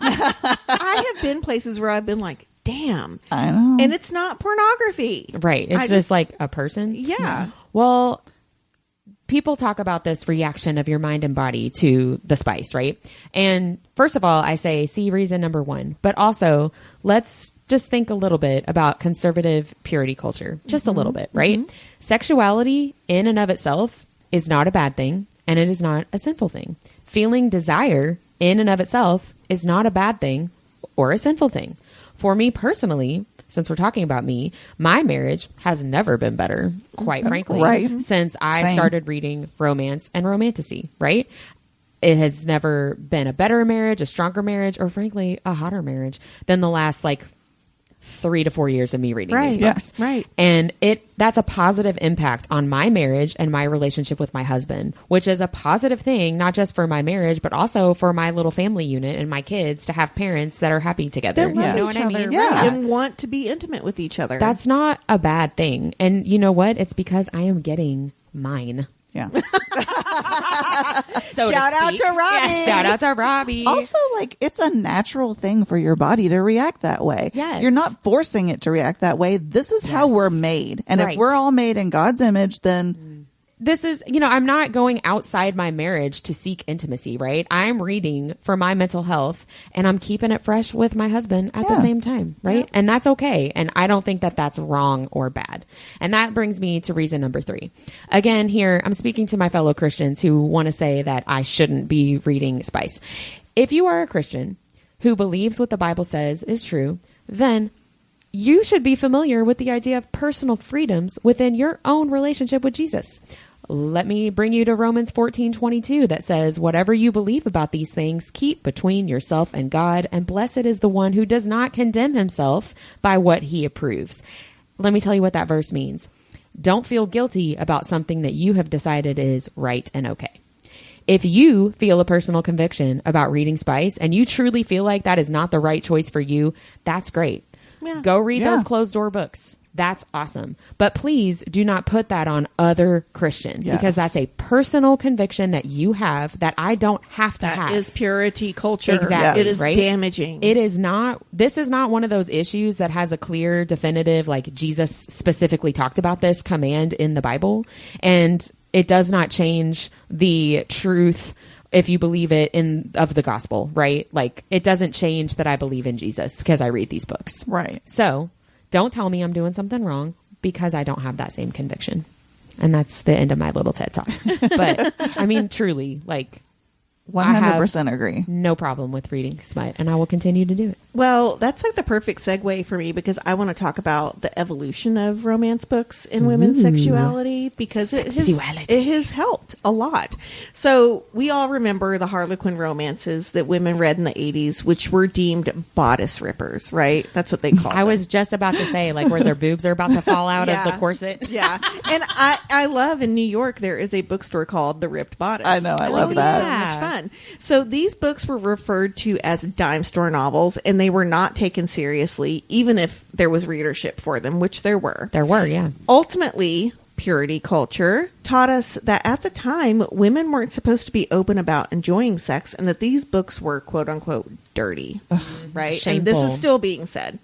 I have been places where I've been like, damn. I know. And it's not pornography. Right. It's just like a person. Yeah. Well, people talk about this reaction of your mind and body to the spice, right? And first of all, I say, see reason number one. But also, let's just think a little bit about conservative purity culture. Just a little bit, right? Sexuality in and of itself is not a bad thing, and it is not a sinful thing. Feeling desire in and of itself is not a bad thing or a sinful thing. For me personally, since we're talking about me, my marriage has never been better, quite frankly, since I started reading romance and romantasy, right? It has never been a better marriage, a stronger marriage, or frankly, a hotter marriage than the last 3 to 4 years of me reading these books. Yeah, right. And that's a positive impact on my marriage and my relationship with my husband, which is a positive thing, not just for my marriage, but also for my little family unit and my kids to have parents that are happy together. That love you know each what I other, mean? yeah. And want to be intimate with each other. That's not a bad thing. And you know what? It's because I am getting mine. Yeah. Shout out to Robbie. Yeah, shout out to Robbie. Also, it's a natural thing for your body to react that way. Yes. You're not forcing it to react that way. This is how we're made. And if we're all made in God's image, then this is, I'm not going outside my marriage to seek intimacy, right? I'm reading for my mental health, and I'm keeping it fresh with my husband at the same time, right? Yeah. And that's okay. And I don't think that that's wrong or bad. And that brings me to reason number 3. Again, here, I'm speaking to my fellow Christians who want to say that I shouldn't be reading spice. If you are a Christian who believes what the Bible says is true, then you should be familiar with the idea of personal freedoms within your own relationship with Jesus. Let me bring you to Romans 14:22 that says, whatever you believe about these things, keep between yourself and God, and blessed is the one who does not condemn himself by what he approves. Let me tell you what that verse means. Don't feel guilty about something that you have decided is right and okay. If you feel a personal conviction about reading spice and you truly feel like that is not the right choice for you, that's great. Yeah. Go read those closed door books. That's awesome. But please do not put that on other Christians because that's a personal conviction that you have that I don't have to have. That is purity culture. Exactly. It is damaging. It is not, this is not one of those issues that has a clear, definitive, Jesus specifically talked about this command in the Bible. And it does not change the truth if you believe it of the gospel, right? It doesn't change that I believe in Jesus because I read these books. Right. So don't tell me I'm doing something wrong because I don't have that same conviction. And that's the end of my little TED Talk. But I mean, truly, 100% agree. No problem with reading smut, and I will continue to do it. Well, that's the perfect segue for me because I want to talk about the evolution of romance books in women's sexuality because it has helped a lot. So we all remember the Harlequin romances that women read in the 80s, which were deemed bodice rippers, right? That's what they called them. I was just about to say, where their boobs are about to fall out of the corset. Yeah. And I love in New York, there is a bookstore called The Ripped Bodice. I know. I love that. So much fun. So these books were referred to as dime store novels, and they were not taken seriously, even if there was readership for them, which there were. There were, yeah. Ultimately, purity culture taught us that at the time, women weren't supposed to be open about enjoying sex, and that these books were quote unquote dirty, right? Shameful. And this is still being said.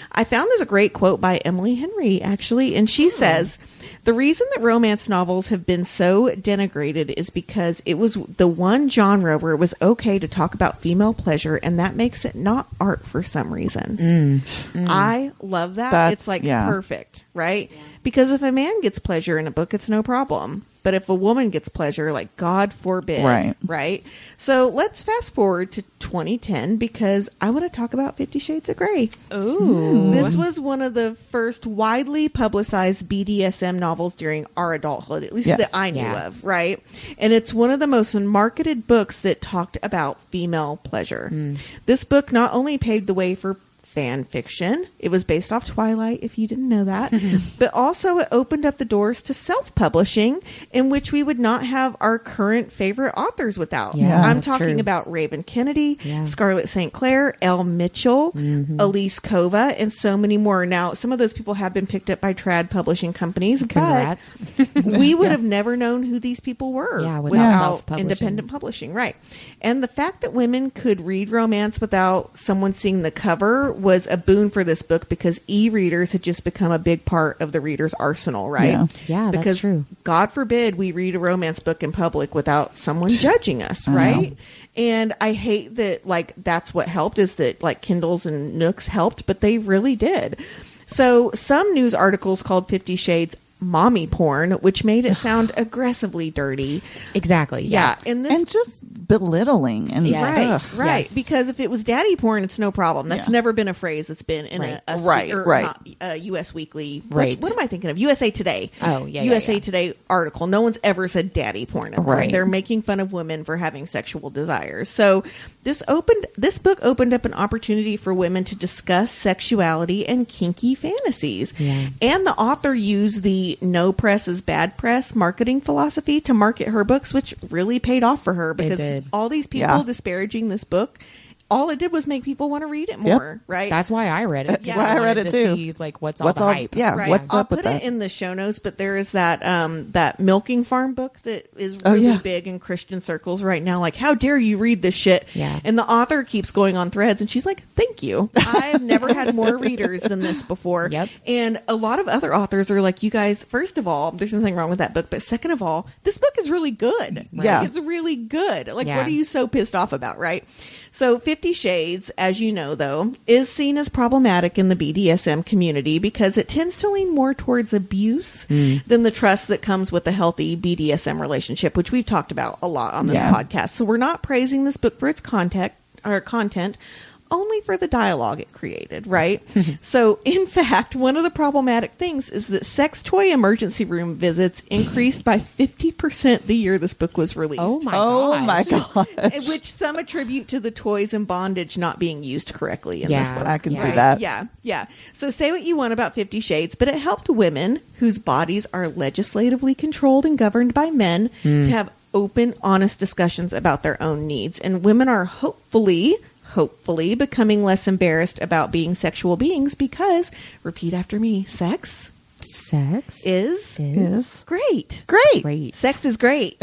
I found this a great quote by Emily Henry, actually, and she says, the reason that romance novels have been so denigrated is because it was the one genre where it was okay to talk about female pleasure, and that makes it not art for some reason. I love that. It's perfect, right? Yeah. Because if a man gets pleasure in a book, it's no problem. But if a woman gets pleasure, God forbid, right? So let's fast forward to 2010 because I want to talk about 50 Shades of Grey. Ooh. This was one of the first widely publicized BDSM novels during our adulthood, at least that I knew of, right? And it's one of the most marketed books that talked about female pleasure. This book not only paved the way for fan fiction. It was based off Twilight, if you didn't know that. But also it opened up the doors to self-publishing, in which we would not have our current favorite authors without. Yeah, I'm that's talking true. about Raven Kennedy, Yeah. Scarlett St. Clair, Elle Mitchell, Elise Kova, and so many more. Now, some of those people have been picked up by trad publishing companies, Congrats. but we would have never known who these people were Yeah, without without self-publishing. independent publishing. Right. And the fact that women could read romance without someone seeing the cover was a boon for this book, because e-readers had just become a big part of the reader's arsenal, right? Yeah. Yeah, that's because true. God forbid we read a romance book in public without someone judging us, right? And I hate that, like, that's what helped, is that, like, Kindles and Nooks helped, but they really did. So some news articles called 50 Shades mommy porn, which made it sound aggressively dirty. Exactly. Yeah. And this And just belittling. And Yes. ugh. Right. Yes. Because if it was daddy porn, it's no problem. That's Yeah. never been a phrase that's been in Right. a Right, or right. not, US Weekly. Right. What am I thinking of? USA Today. Oh, yeah, USA yeah. Today article. No one's ever said daddy porn. In there. Right. They're making fun of women for having sexual desires. So this book opened up an opportunity for women to discuss sexuality and kinky fantasies. Yeah. And the author used the no press is bad press marketing philosophy to market her books, which really paid off for her, because did. all these people Yeah. disparaging this book, all it did was make people want to read it more, right? That's why I read it. That's why I read wanted it to too. See, like, what's all What's the all- hype? yeah. Right. What's I'll up with put that? it in the show notes, but there is that that milking farm book that is Oh, really yeah. big in Christian circles right now. Like, how dare you read this shit? Yeah. And the author keeps going on threads, and she's like, "Thank you. I have never had more readers than this before." Yep. And a lot of other authors are like, "You guys, first of all, there's nothing wrong with that book, but second of all, this book is really good. Yeah. Like, it's really good. Like, Yeah. what are you so pissed off about, right?" So 50 Shades, as you know, though, is seen as problematic in the BDSM community because it tends to lean more towards abuse than the trust that comes with a healthy BDSM relationship, which we've talked about a lot on this Yeah. podcast. So we're not praising this book for its content, only for the dialogue it created, right? So, in fact, one of the problematic things is that sex toy emergency room visits increased by 50% the year this book was released. Oh my Oh my gosh. god. Which some attribute to the toys in bondage not being used correctly in this Yeah. book. I can see Yeah. that. Yeah. So say what you want about 50 Shades, but it helped women whose bodies are legislatively controlled and governed by men to have open, honest discussions about their own needs. And women are hopefully becoming less embarrassed about being sexual beings because, repeat after me, sex Sex is Is great. great. great. Sex is great.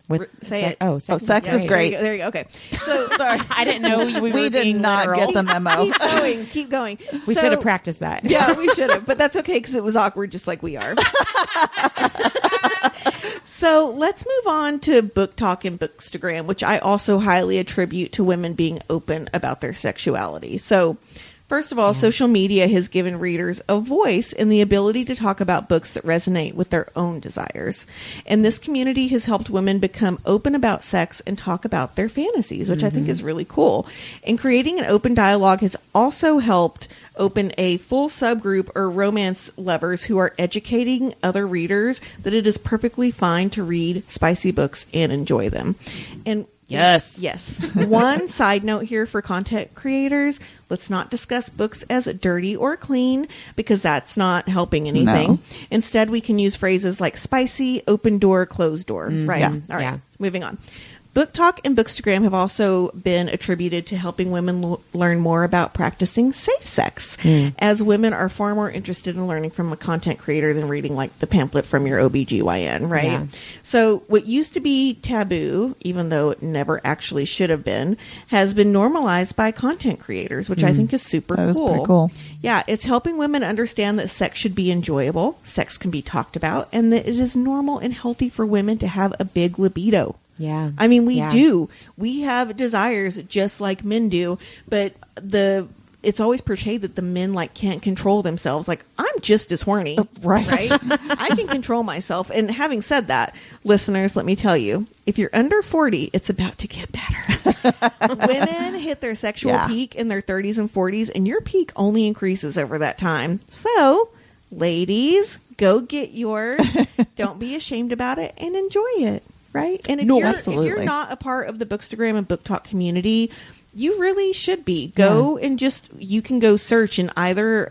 With Say se- it. Oh, sex, sex is great. There you go. Okay. So sorry. I didn't know we were We did being not literal. get the memo. Keep going. We So- should have practiced that. Yeah, we should have, but that's okay because it was awkward, just like we are. So let's move on to Booktok and Bookstagram, which I also highly attribute to women being open about their sexuality. So, first of all, social media has given readers a voice and the ability to talk about books that resonate with their own desires. And this community has helped women become open about sex and talk about their fantasies, which I think is really cool. And creating an open dialogue has also helped open a full subgroup or romance lovers who are educating other readers that it is perfectly fine to read spicy books and enjoy them. And Yes. Yes. One side note here for content creators, let's not discuss books as dirty or clean because that's not helping anything. No. Instead, we can use phrases like spicy, open door, closed door, right? Yeah. All right. Yeah. Moving on. Booktok and Bookstagram have also been attributed to helping women learn more about practicing safe sex, as women are far more interested in learning from a content creator than reading like the pamphlet from your OBGYN, right? Yeah. So what used to be taboo, even though it never actually should have been, has been normalized by content creators, which I think is super That is cool. pretty cool. Yeah, it's helping women understand that sex should be enjoyable, sex can be talked about, and that it is normal and healthy for women to have a big libido. Yeah. I mean, we Yeah. do. We have desires just like men do, but it's always portrayed that the men like can't control themselves. Like, I'm just as horny. Right. I can control myself. And having said that, listeners, let me tell you, if you're under 40, it's about to get better. Women hit their sexual Yeah. peak in their 30s and 40s, and your peak only increases over that time. So, ladies, go get yours. Don't be ashamed about it and enjoy it. Right? And if, No, if absolutely. you're not a part of the Bookstagram and Booktok community, You really should be. Go and you can go search in either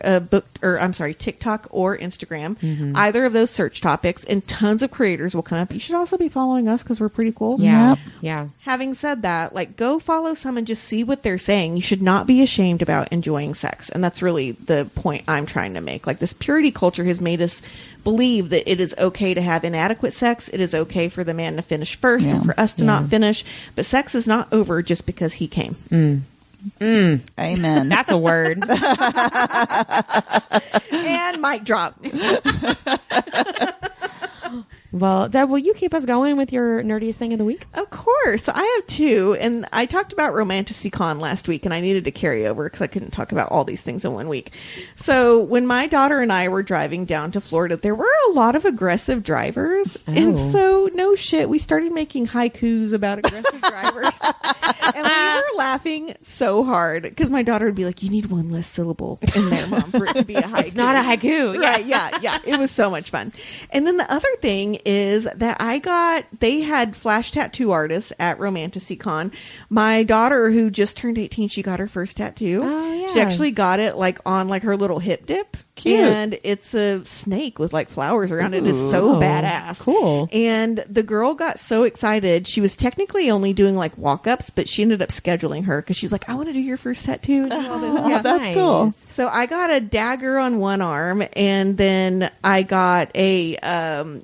TikTok or Instagram, either of those search topics, and tons of creators will come up. You should also be following us because we're pretty cool. Yeah. Yep. Yeah. Having said that, like, go follow some and just see what they're saying. You should not be ashamed about enjoying sex. And that's really the point I'm trying to make. Like, this purity culture has made us believe that it is okay to have inadequate sex. It is okay for the man to finish first and for us to not finish. But sex is not over just because he came. Amen. That's a word. And mic drop. Well, Deb, will you keep us going with your nerdiest thing of the week? Of course. So I have two, and I talked about Romanticycon last week, and I needed to carry over because I couldn't talk about all these things in 1 week. So when my daughter and I were driving down to Florida, there were a lot of aggressive drivers. Oh. And so, no shit, we started making haikus about aggressive drivers. And we were laughing so hard because my daughter would be like, you need one less syllable in there, Mom, for it to be a haiku. It's not a haiku. Right, yeah. It was so much fun. And then the other thing is that they had flash tattoo artists at Romanticycon. My daughter, who just turned 18, she got her first tattoo. Oh, yeah. She actually got it like on like her little hip dip. Cute. And it's a snake with like flowers around it. It is so Oh, badass. cool. And the girl got so excited. She was technically only doing like walk-ups, but she ended up scheduling her because she's like, I want to do your first tattoo and do all this. Oh, that's cool. So I got a dagger on one arm, and then I got a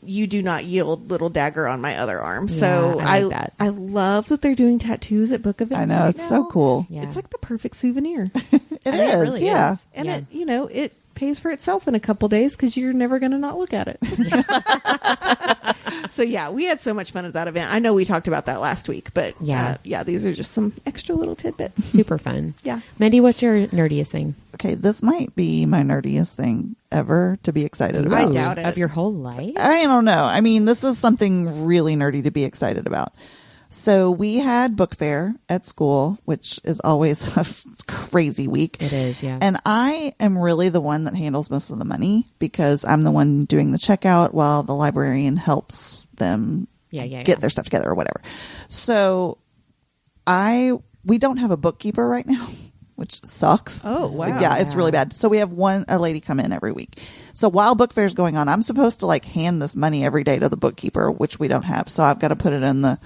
"You Do Not Yield" little dagger on my other arm. So Yeah, I like that. I love that they're doing tattoos at book I events. know. right It's so now. cool. Yeah. It's like the perfect souvenir, It is. really yeah. is. and Yeah. it pays for itself in a couple days because you're never going to not look at it. So yeah, we had so much fun at that event. I know we talked about that last week, but Yeah. these are just some extra little tidbits. Super fun. Yeah. Mindy, what's your nerdiest thing? Okay, this might be my nerdiest thing ever to be excited about. I doubt it. Of your whole life? I don't know. I mean, this is something really nerdy to be excited about. So we had book fair at school, which is always a crazy week. It is, yeah. And I am really the one that handles most of the money because I'm the one doing the checkout while the librarian helps them get their stuff together or whatever. So we don't have a bookkeeper right now, which sucks. Oh, wow. Yeah, it's really bad. So we have a lady come in every week. So while book fair is going on, I'm supposed to like hand this money every day to the bookkeeper, which we don't have. So I've got to put it in the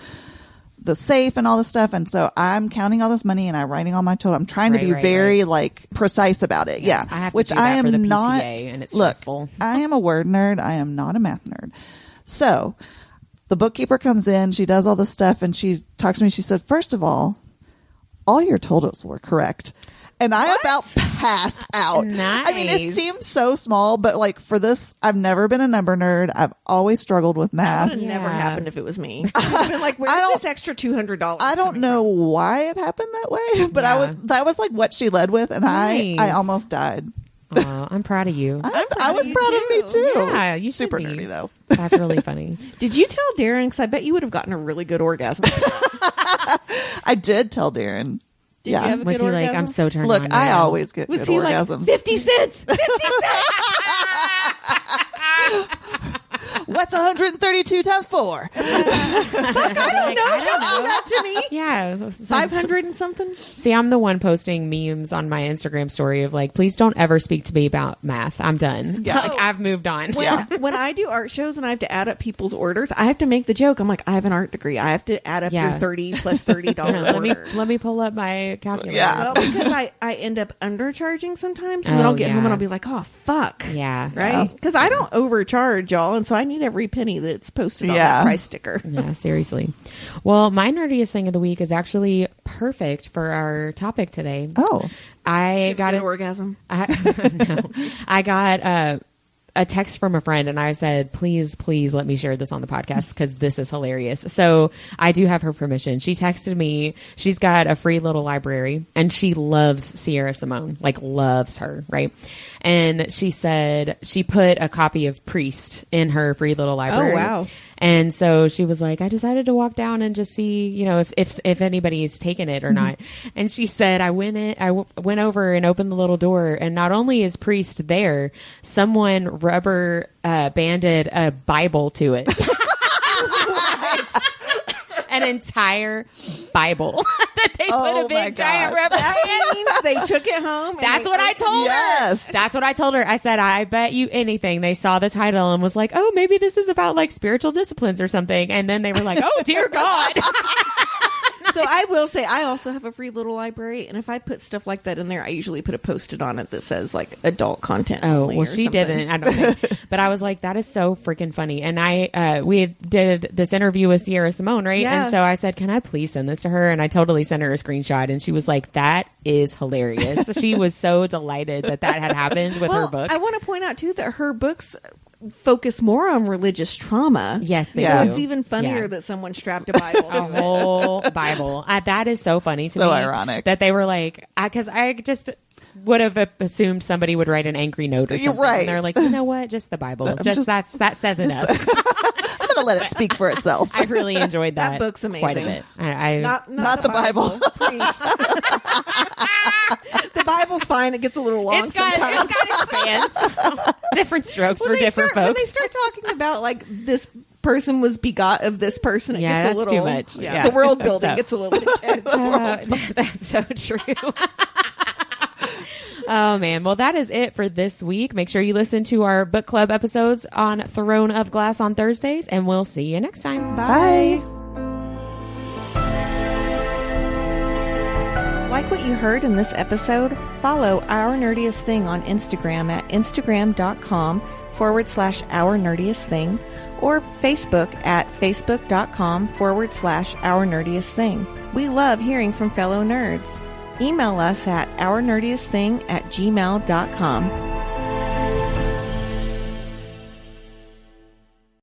safe and all this stuff. And so I'm counting all this money and I'm writing all my total. I'm trying to be very like precise about it. Yeah. I have to which do that I am for the not, PTA, and it's look, stressful. I am a word nerd. I am not a math nerd. So the bookkeeper comes in, she does all this stuff, and she talks to me. She said, first of all your totals were correct. And I about passed out. Nice. I mean, it seems so small, but like for this, I've never been a number nerd. I've always struggled with math. That would have never Yeah. happened if it was me. I've been like, where's this extra $200? I don't know why it happened that way, but Yeah. that was like what she led with, and I Nice. almost died. Oh, I'm proud of you. I was you proud of me too. too. Yeah, you should super be. nerdy though. That's really funny. Did you tell Darren? Because I bet you would have gotten a really good orgasm. I did tell Darren. Did you have a Was good he like, orgasm? I'm so turned Look, on I now. always get Was good he orgasms. like 50 cents? 50 cents! What's 132 times 4? I don't know. Don't do that to me. Yeah. 500 and something? See, I'm the one posting memes on my Instagram story of like, please don't ever speak to me about math. I'm done. Yeah. Like, I've moved on. When I do art shows and I have to add up people's orders, I have to make the joke. I'm like, I have an art degree. I have to add up Yeah. your 30 plus $30 order. let me pull up my calculator. Yeah. Well, because I end up undercharging sometimes, and then Oh, I'll get home yeah. and I'll be like, oh, fuck. Yeah. Right? Because I don't overcharge, y'all, and so I need every penny that's posted on Yeah. that price sticker. Yeah, seriously. Well, my nerdiest thing of the week is actually perfect for our topic today. Oh, I got an it. orgasm. I got a text from a friend, and I said, please let me share this on the podcast because this is hilarious. So I do have her permission. She texted me. She's got a free little library, and she loves Sierra Simone, like loves her, right? And she said she put a copy of Priest in her free little library. Oh, wow. And so she was like, I decided to walk down and just see, you know, if anybody's taken it or not. And she said, I went over and opened the little door, and not only is Priest there, someone rubber banded a Bible to it. An entire Bible that they put a big giant reference. That means they took it home. That's what I told her. That's what I told her. I said, I bet you anything they saw the title and was like, oh, maybe this is about like spiritual disciplines or something. And then they were like, oh, dear God. So I will say, I also have a free little library, and if I put stuff like that in there, I usually put a Post-it on it that says like adult content. Oh, well, she didn't. I don't think. But I was like, that is so freaking funny. And we did this interview with Sierra Simone, right? Yeah. And so I said, can I please send this to her? And I totally sent her a screenshot, and she was like, that is hilarious. She was so delighted that had happened with her book. I want to point out too that her books focus more on religious trauma. Yes, they so do. it's even funnier that someone strapped a Bible to a whole Bible. That is so funny to me. So ironic that they were like, because I just would have assumed somebody would write an angry note or something. Right. And they're like, you know what? Just the Bible. That says enough. I'm gonna let it speak for itself. I really enjoyed that. That book's amazing. Quite a bit. Not the Bible. Priest. The Bible's fine. It gets a little long sometimes. It's got its fans. Different strokes for different folks. When they start talking about like this person was begot of this person, it gets a little too much. Yeah. The world building gets a little intense. That's so true. Oh, man. Well, that is it for this week. Make sure you listen to our book club episodes on Throne of Glass on Thursdays, and we'll see you next time. Bye. Like what you heard in this episode? Follow Our Nerdiest Thing on Instagram at instagram.com/Our Nerdiest Thing or Facebook at facebook.com/Our Nerdiest Thing. We love hearing from fellow nerds. Email us at ournerdiestthing@gmail.com.